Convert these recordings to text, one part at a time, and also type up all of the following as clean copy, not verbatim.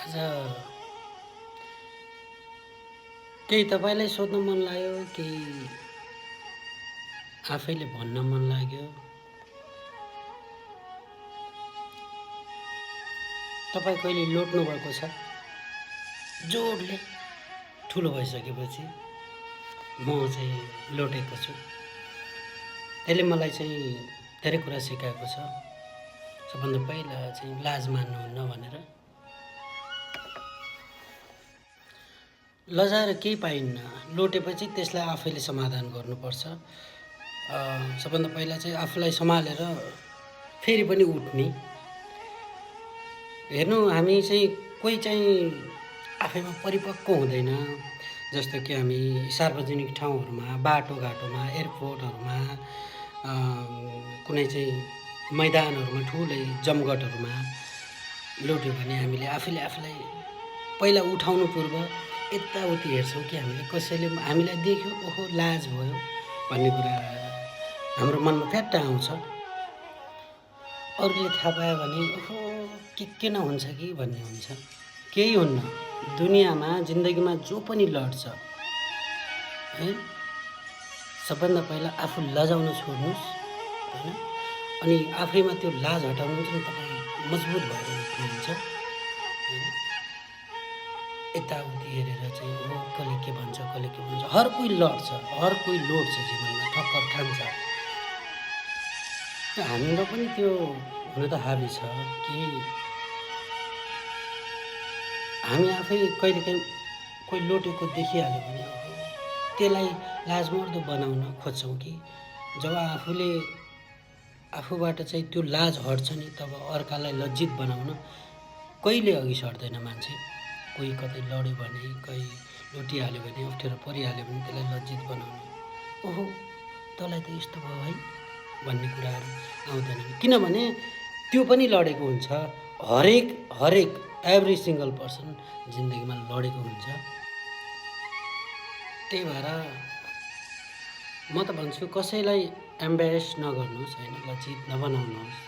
आज केही तपाईँलाई सोध्न मन लाग्यो कि आफैले भन्न मन लाग्यो? तपाईँ कहिले लोट्नु भएको छ? जोडले ठुलो भइसकेपछि म चाहिँ लोटेको छु। त्यसले मलाई चाहिँ धेरै कुरा सिकाएको छ। सबभन्दा पहिला चाहिँ लाज मान्नुहुन्न भनेर। लजाएर केही पाइन्न, लोटेपछि त्यसलाई आफैले समाधान गर्नुपर्छ। सबभन्दा पहिला चाहिँ आफूलाई सम्हालेर फेरि पनि उठ्ने। हेर्नु, हामी चाहिँ कोही चाहिँ आफैमा परिपक्व हुँदैन। जस्तो कि हामी सार्वजनिक ठाउँहरूमा, बाटोघाटोमा, एयरपोर्टहरूमा, कुनै चाहिँ मैदानहरूमा, ठुलै जमघटहरूमा लोट्यो भने हामीले आफूले आफूलाई पहिला उठाउनु पूर्व यताउति हेर्छौँ कि हामीले कसैले हामीलाई देख्यो, ओहो लाज भयो भन्ने कुरा हाम्रो मनमा फ्याट्ट आउँछ। अरूले थाहा पायो भने ओहो के न हुन्छ कि भन्ने हुन्छ। केही हुन्न। दुनियाँमा जिन्दगीमा जो पनि लड्छ है, सबभन्दा पहिला आफू लजाउन छोड्नुहोस् होइन, अनि आफैमा त्यो लाज हटाउनु चाहिँ तपाईँ मजबुत भएर उठ्नुहुन्छ होइन। यताउति हेरेर चाहिँ हो कसले के भन्छ, कसले के भन्छ, हर कोही लड्छ, हर कोही लोड्छ जीवनमा, ठक्कर खान्छ। हाम्रो पनि त्यो हुन त हाबी छ कि हामी आफै कहिलेकाहीँ कोही लोटेको देखिहाल्यो भने त्यसलाई लाजमर्दो बनाउन खोज्छौँ कि जब आफूबाट चाहिँ त्यो लाज हट्छ नि, तब अर्कालाई लज्जित बनाउन कहिले अघि सर्दैन मान्छे। कोही कतै लड्यो भने, कोही लुटिहाल्यो भने, अप्ठ्यारो परिहाल्यो भने त्यसलाई लज्जित बनाउने, ओहो तँलाई त यस्तो भयो है भन्ने कुराहरू आउँदैनन्। किनभने त्यो पनि लडेको हुन्छ। हरेक एभ्री सिङ्गल पर्सन जिन्दगीमा लडेको हुन्छ। त्यही भएर म त भन्छु कसैलाई एम्बेरेस नगर्नुहोस् होइन, लज्जित नबनाउनुहोस्।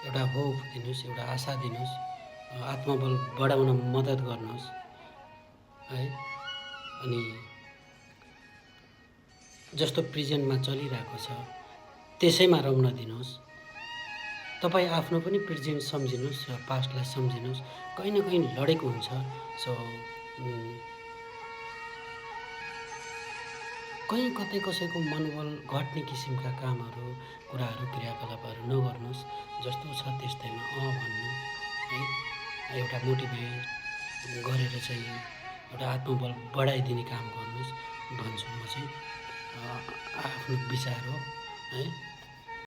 एउटा होप दिनुहोस्, एउटा आशा दिनुहोस्, आत्मबल बढाउन मद्दत गर्नुहोस् है। अनि जस्तो प्रेजेन्टमा चलिरहेको छ त्यसैमा रम्न दिनुहोस्। तपाईँ आफ्नो पनि प्रेजेन्ट सम्झिनुहोस् र पास्टलाई सम्झिनुहोस्। कहीँ न कहीँ लडेको हुन्छ। सो कहीँ कतै कसैको मनोबल घट्ने किसिमका कामहरू, कुराहरू, क्रियाकलापहरू नगर्नुहोस्। जस्तो छ त्यस्तैमा भन्नु है, एउटा मोटिभेट गरेर चाहिँ एउटा आत्मबल बढाइदिने काम गर्नुहोस् भन्छु म चाहिँ। आफ्नो विचार हो है।